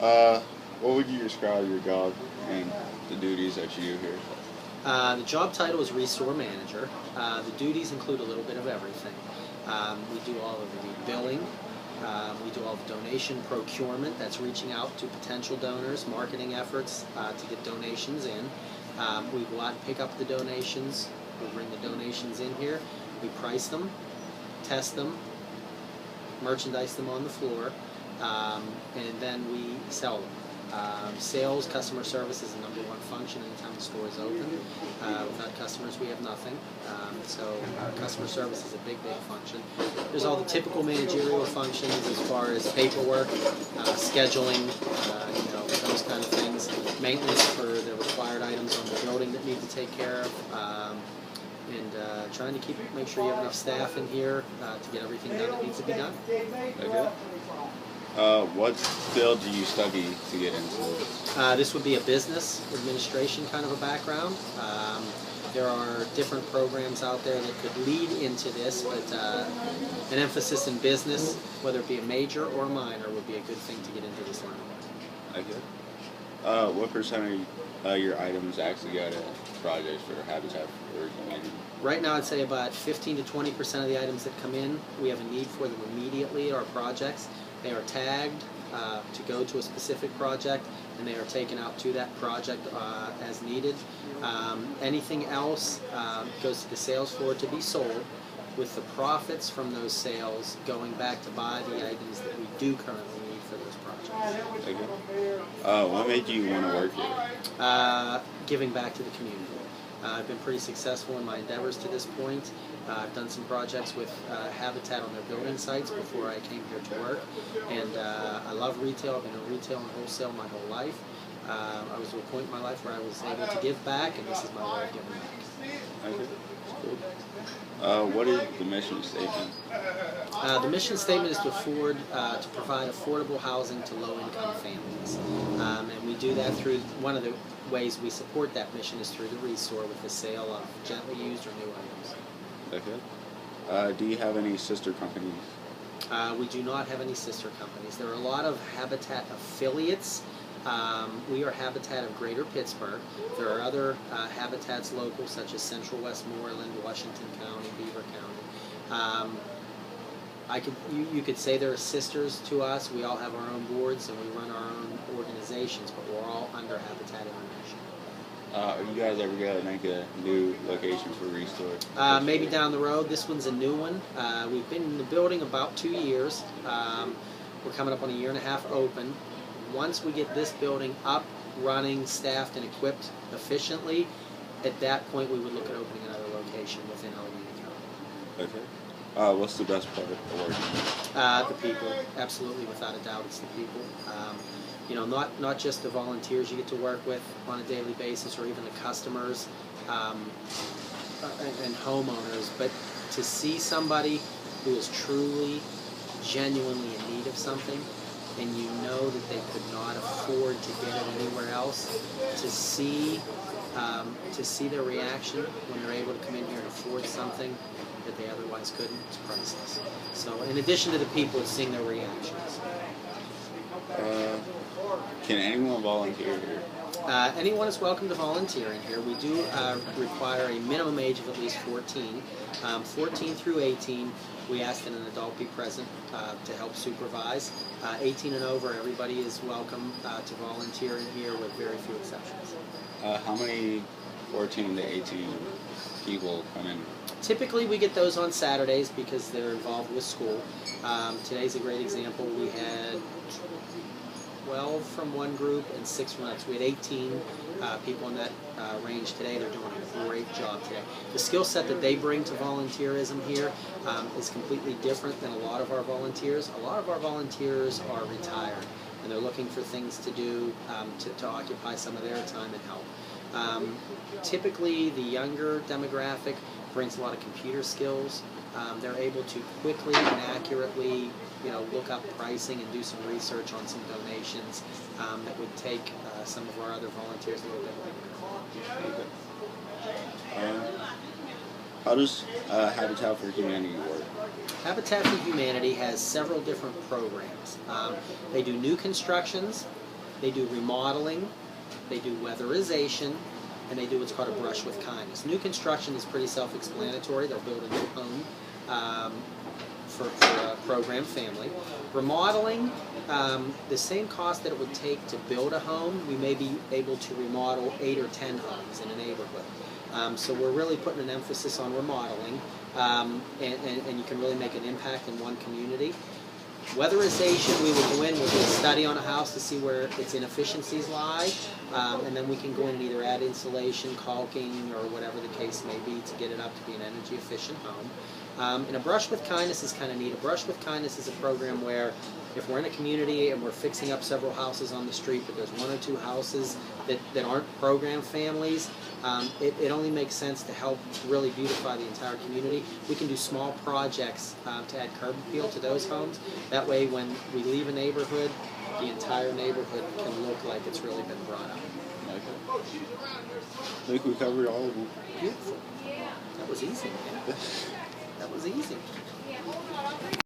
Uh, what would you describe your job and the duties that you do here? The job title is Restore Manager. The duties include a little bit of everything. We do all of the billing. We do all of donation procurement. That's reaching out to potential donors, marketing efforts to get donations in. We go out and pick up the donations. We bring the donations in here. We price them, test them, merchandise them on the floor, and then we sell them. Sales, customer service is the #1 function anytime the store is open. Without customers, we have nothing. So customer service is a big, big function. There's all the typical managerial functions as far as paperwork, scheduling, those kind of things. Maintenance for the required items on the building that need to take care of. And trying to make sure you have enough staff in here to get everything done that needs to be done. Okay. What field do you study to get into? This would be a business administration kind of a background. There are different programs out there that could lead into this, but an emphasis in business, whether it be a major or a minor, would be a good thing to get into this line. Okay. What percent of your items actually go to projects for Habitat for Humanity? Right now, I'd say about 15 to 20% of the items that come in, we have a need for them immediately at our projects. They are tagged to go to a specific project, and they are taken out to that project as needed. Anything else goes to the sales floor to be sold, with the profits from those sales going back to buy the items that we do currently need for those projects. Okay. What made you want to work here? Giving back to the community. I've been pretty successful in my endeavors to this point. I've done some projects with Habitat on their building sites before I came here to work, and I love retail. I've been in retail and wholesale my whole life. I was at a point in my life where I was able to give back, and this is my way of giving back. Okay. Cool. What is the mission statement? The mission statement is to provide affordable housing to low-income families, and we do that through one of the ways we support that mission is through the Restore with the sale of gently used or new items. Okay. Do you have any sister companies? We do not have any sister companies. There are a lot of Habitat affiliates. We are Habitat of Greater Pittsburgh. There are other Habitats local, such as Central Westmoreland, Washington County, Beaver County. You could say they're sisters to us. We all have our own boards and we run our own organizations, but we're all under Habitat International. Are you guys ever going to make a new location for Restore? Maybe down the road. This one's a new one. We've been in the building about 2 years. We're coming up on a 1.5 years open. Once we get this building up, running, staffed, and equipped efficiently, at that point we would look at opening another location within Allegheny County. Okay. What's the best part of working? The people. Absolutely, without a doubt, it's the people. Not just the volunteers you get to work with on a daily basis, or even the customers and homeowners, but to see somebody who is truly, genuinely in need of something, and you know that they could not afford to get it anywhere else, to see their reaction when they're able to come in here and afford something that they otherwise couldn't, it's priceless. So in addition to the people, it's seeing their reactions. Can anyone volunteer here? Anyone is welcome to volunteer in here. We do require a minimum age of at least 14. 14 through 18, we ask that an adult be present to help supervise. 18 and over, everybody is welcome to volunteer in here with very few exceptions. How many 14 to 18 people come in? Typically we get those on Saturdays because they're involved with school. Today's a great example. We had 12 from one group and 6 from another. So we had 18 people in that range today. They're doing a great job today. The skill set that they bring to volunteerism here is completely different than a lot of our volunteers. A lot of our volunteers are retired, and they're looking for things to do to occupy some of their time and help. Typically, the younger demographic brings a lot of computer skills. They're able to quickly and accurately, look up pricing and do some research on some donations that would take some of our other volunteers a little bit longer. How does Habitat for Humanity work? Habitat for Humanity has several different programs. They do new constructions, They do remodeling, they do weatherization, and they do what's called a brush with kindness. New construction is pretty self-explanatory. They'll build a new home for a program family. Remodeling, the same cost that it would take to build a home, we may be able to remodel 8 or 10 homes in a neighborhood. So we're really putting an emphasis on remodeling, and you can really make an impact in one community. Weatherization, we will go in, we'll do a study on a house to see where its inefficiencies lie, and then we can go in and either add insulation, caulking, or whatever the case may be to get it up to be an energy efficient home. And a brush with kindness is kind of neat. A brush with kindness is a program where if we're in a community and we're fixing up several houses on the street, but there's 1 or 2 houses that aren't program families, it only makes sense to help really beautify the entire community. We can do small projects to add curb appeal to those homes. That way when we leave a neighborhood, the entire neighborhood can look like it's really been brought up. Okay. I think we covered all of them. Beautiful. That was easy, man. That was easy.